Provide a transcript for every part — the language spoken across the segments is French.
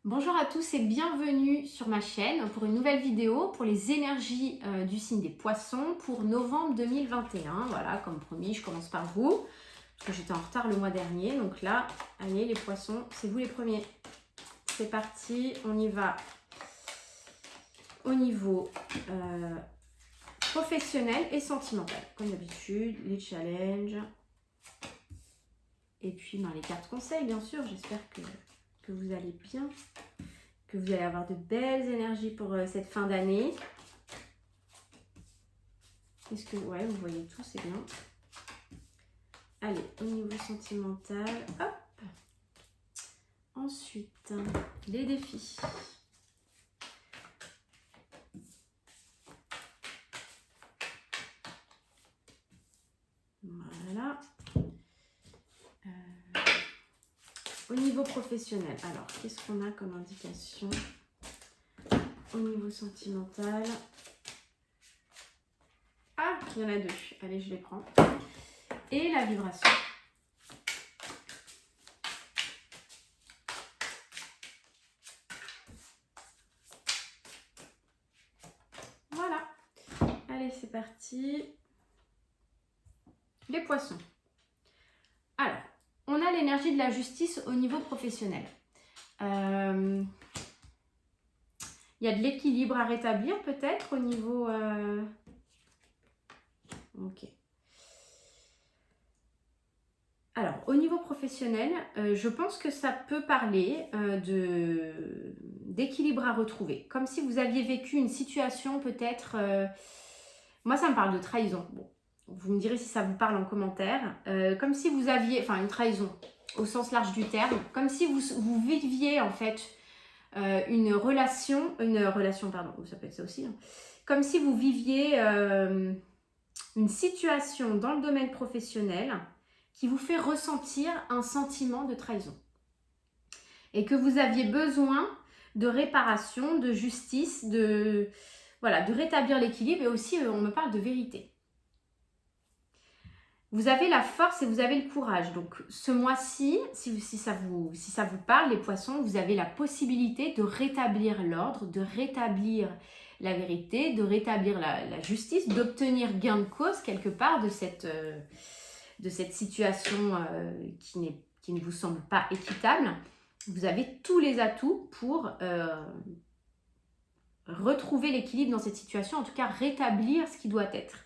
Bonjour à tous et bienvenue sur ma chaîne pour une nouvelle vidéo pour les énergies du signe des poissons pour novembre 2021. Voilà, comme promis, je commence par vous, parce que j'étais en retard le mois dernier. Donc là, allez les poissons, c'est vous les premiers. C'est parti, on y va au niveau professionnel et sentimental. Comme d'habitude, les challenges. Et puis les cartes conseils, bien sûr. J'espère que vous allez bien, que vous allez avoir de belles énergies pour cette fin d'année. Est-ce que, ouais, vous voyez tout, c'est bien. Allez, au niveau sentimental, hop. Ensuite, les défis. Voilà. Au niveau professionnel, alors, qu'est-ce qu'on a comme indication? Au niveau sentimental, ah, il y en a deux. Allez, je les prends. Et la vibration. Voilà. Allez, c'est parti. Les poissons. Alors, on a l'énergie de la justice au niveau professionnel. Il y a de l'équilibre à rétablir peut-être au niveau... Ok. Alors, au niveau professionnel, je pense que ça peut parler d'équilibre à retrouver. Comme si vous aviez vécu une situation peut-être... moi, ça me parle de trahison. Bon, vous me direz si ça vous parle en commentaire. Comme si vous aviez... Enfin, une trahison au sens large du terme. Comme si vous viviez en fait une relation... pardon, ça peut être ça aussi. Hein. Comme si vous viviez une situation dans le domaine professionnel qui vous fait ressentir un sentiment de trahison. Et que vous aviez besoin de réparation, de justice, de rétablir l'équilibre. Et aussi, on me parle de vérité. Vous avez la force et vous avez le courage. Donc, ce mois-ci, si ça vous parle, les poissons, vous avez la possibilité de rétablir l'ordre, de rétablir la vérité, de rétablir la justice, d'obtenir gain de cause quelque part de cette situation qui ne vous semble pas équitable. Vous avez tous les atouts pour retrouver l'équilibre dans cette situation, en tout cas rétablir ce qui doit être.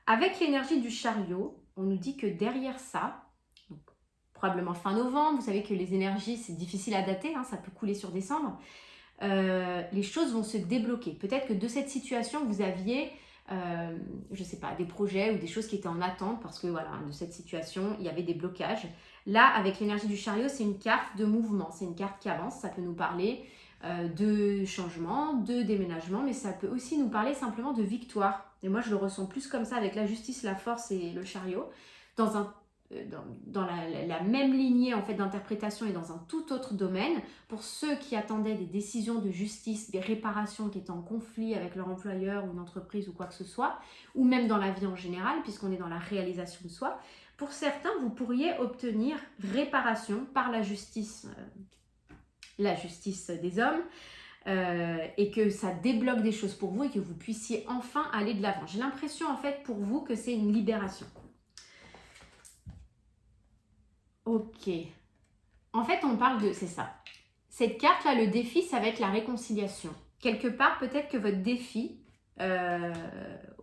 Avec l'énergie du chariot, on nous dit que derrière ça, donc probablement fin novembre, vous savez que les énergies, c'est difficile à dater, hein, ça peut couler sur décembre, les choses vont se débloquer. Peut-être que de cette situation, vous aviez, je ne sais pas, des projets ou des choses qui étaient en attente parce que voilà, de cette situation, il y avait des blocages. Là, avec l'énergie du chariot, c'est une carte de mouvement, c'est une carte qui avance, ça peut nous parler de changement, de déménagement, mais ça peut aussi nous parler simplement de victoire. Et moi, je le ressens plus comme ça avec la justice, la force et le chariot, dans la même lignée en fait d'interprétation et dans un tout autre domaine. Pour ceux qui attendaient des décisions de justice, des réparations qui étaient en conflit avec leur employeur ou une entreprise ou quoi que ce soit, ou même dans la vie en général, puisqu'on est dans la réalisation de soi, pour certains, vous pourriez obtenir réparation par la justice des hommes, et que ça débloque des choses pour vous et que vous puissiez enfin aller de l'avant. J'ai l'impression en fait pour vous que c'est une libération. Ok. En fait, on parle de... C'est ça. Cette carte-là, le défi, ça va être la réconciliation. Quelque part, peut-être que votre défi,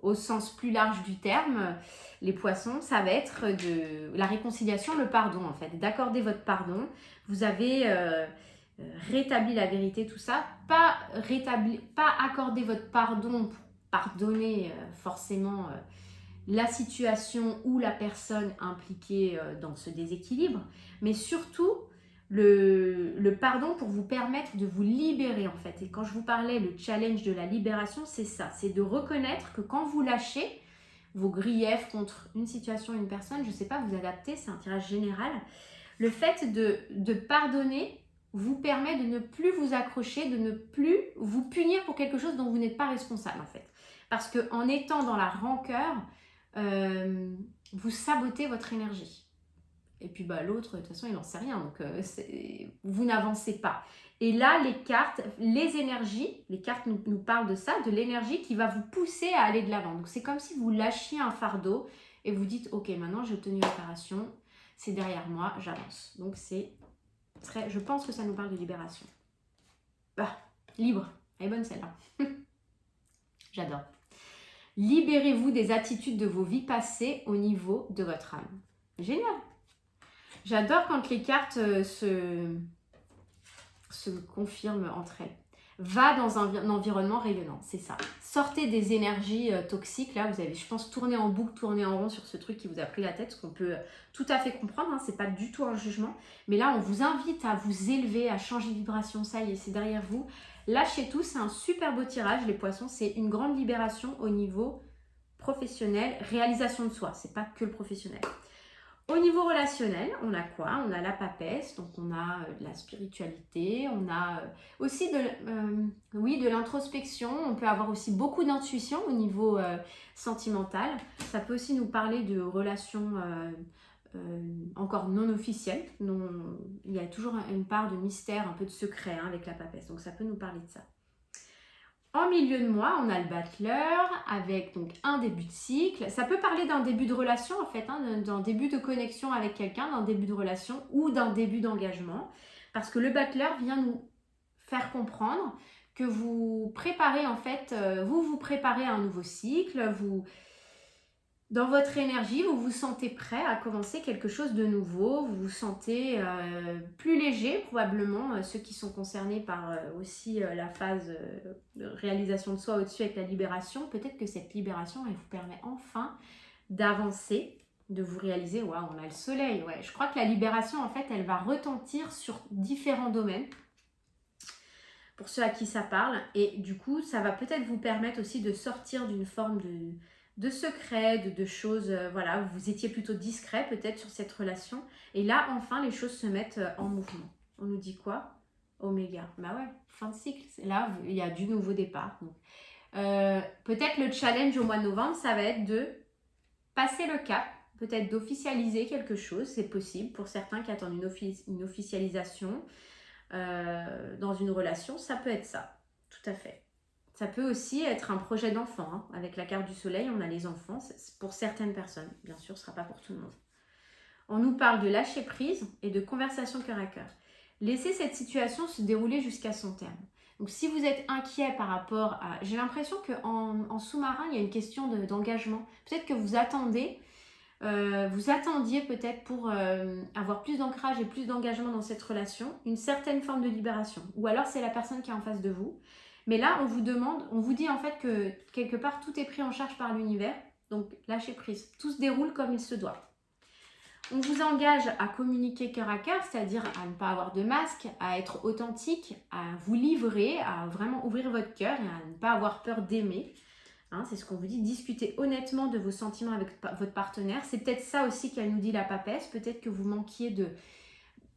au sens plus large du terme, les poissons, ça va être de la réconciliation, le pardon en fait. D'accorder votre pardon. Vous avez rétabli la vérité, tout ça. Pas accorder votre pardon pour pardonner forcément... la situation ou la personne impliquée dans ce déséquilibre, mais surtout le pardon pour vous permettre de vous libérer en fait. Et quand je vous parlais, le challenge de la libération, c'est ça, c'est de reconnaître que quand vous lâchez vos griefs contre une situation, une personne, je ne sais pas, vous adaptez, c'est un tirage général, le fait de pardonner vous permet de ne plus vous accrocher, de ne plus vous punir pour quelque chose dont vous n'êtes pas responsable en fait. Parce qu'en étant dans la rancœur, vous sabotez votre énergie. Et puis l'autre, de toute façon, il n'en sait rien, donc vous n'avancez pas. Et là, les cartes, les énergies, les cartes nous parlent de ça, de l'énergie qui va vous pousser à aller de l'avant. Donc, c'est comme si vous lâchiez un fardeau et vous dites, ok, maintenant j'ai obtenu l'opération, c'est derrière moi, j'avance. Donc, c'est très, je pense que ça nous parle de libération. Bah, libre, elle est bonne celle-là. J'adore. Libérez-vous des attitudes de vos vies passées au niveau de votre âme. Génial. J'adore quand les cartes se confirment entre elles. Va dans un environnement rayonnant, c'est ça. Sortez des énergies toxiques. Là, vous avez, je pense, tourné en boucle, tourné en rond sur ce truc qui vous a pris la tête, ce qu'on peut tout à fait comprendre. Hein, c'est pas du tout un jugement. Mais là, on vous invite à vous élever, à changer de vibration. Ça y est, c'est derrière vous. Lâchez tout. C'est un super beau tirage, les poissons. C'est une grande libération au niveau professionnel, réalisation de soi. C'est pas que le professionnel. Au niveau relationnel, on a quoi? On a la papesse, donc on a de la spiritualité, on a aussi de l'introspection, on peut avoir aussi beaucoup d'intuition au niveau sentimental. Ça peut aussi nous parler de relations encore non officielles. Il y a toujours une part de mystère, un peu de secret avec la papesse, donc ça peut nous parler de ça. En milieu de mois, on a le battleur avec donc un début de cycle. Ça peut parler d'un début de relation en fait, hein, d'un début de connexion avec quelqu'un, d'un début de relation ou d'un début d'engagement. Parce que le battleur vient nous faire comprendre que vous préparez en fait, vous préparez à un nouveau cycle, dans votre énergie, vous vous sentez prêt à commencer quelque chose de nouveau, vous vous sentez plus léger probablement, ceux qui sont concernés par aussi la phase de réalisation de soi au-dessus avec la libération. Peut-être que cette libération, elle vous permet enfin d'avancer, de vous réaliser, waouh, on a le soleil. Ouais. Je crois que la libération, en fait, elle va retentir sur différents domaines pour ceux à qui ça parle. Et du coup, ça va peut-être vous permettre aussi de sortir d'une forme de secret, de choses, voilà, vous étiez plutôt discret peut-être sur cette relation. Et là, enfin, les choses se mettent en mouvement. On nous dit quoi? Oméga. Bah ouais, fin de cycle. Là, il y a du nouveau départ. Peut-être le challenge au mois de novembre, ça va être de passer le cap, peut-être d'officialiser quelque chose. C'est possible pour certains qui attendent une officialisation dans une relation. Ça peut être ça, tout à fait. Ça peut aussi être un projet d'enfant. Hein. Avec la carte du soleil, on a les enfants. C'est pour certaines personnes. Bien sûr, ce ne sera pas pour tout le monde. On nous parle de lâcher prise et de conversation cœur à cœur. Laissez cette situation se dérouler jusqu'à son terme. Donc, si vous êtes inquiet par rapport à... J'ai l'impression qu'en sous-marin, il y a une question d'engagement. Peut-être que vous attendiez peut-être pour avoir plus d'ancrage et plus d'engagement dans cette relation, une certaine forme de libération. Ou alors, c'est la personne qui est en face de vous. Mais là, on vous dit en fait que quelque part, tout est pris en charge par l'univers. Donc, lâchez prise. Tout se déroule comme il se doit. On vous engage à communiquer cœur à cœur, c'est-à-dire à ne pas avoir de masque, à être authentique, à vous livrer, à vraiment ouvrir votre cœur et à ne pas avoir peur d'aimer. Hein, c'est ce qu'on vous dit. Discutez honnêtement de vos sentiments avec votre partenaire. C'est peut-être ça aussi qu'elle nous dit la papesse. Peut-être que vous manquiez de...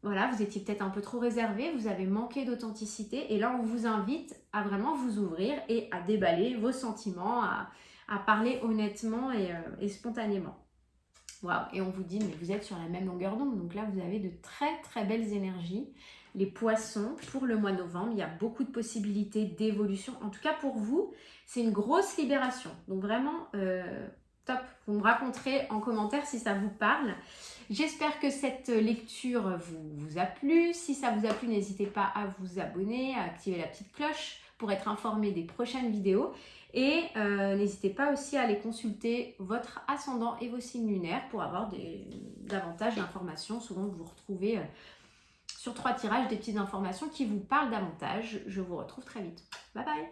Voilà, vous étiez peut-être un peu trop réservé, vous avez manqué d'authenticité et là on vous invite à vraiment vous ouvrir et à déballer vos sentiments, à parler honnêtement et spontanément. Waouh, et on vous dit mais vous êtes sur la même longueur d'onde, donc là vous avez de très très belles énergies. Les poissons, pour le mois de novembre, il y a beaucoup de possibilités d'évolution. En tout cas pour vous, c'est une grosse libération. Donc vraiment, top. Vous me raconterez en commentaire si ça vous parle. J'espère que cette lecture vous a plu. Si ça vous a plu, n'hésitez pas à vous abonner, à activer la petite cloche pour être informé des prochaines vidéos. Et n'hésitez pas aussi à aller consulter votre ascendant et vos signes lunaires pour avoir davantage d'informations. Souvent, vous retrouvez sur 3 tirages des petites informations qui vous parlent davantage. Je vous retrouve très vite. Bye bye!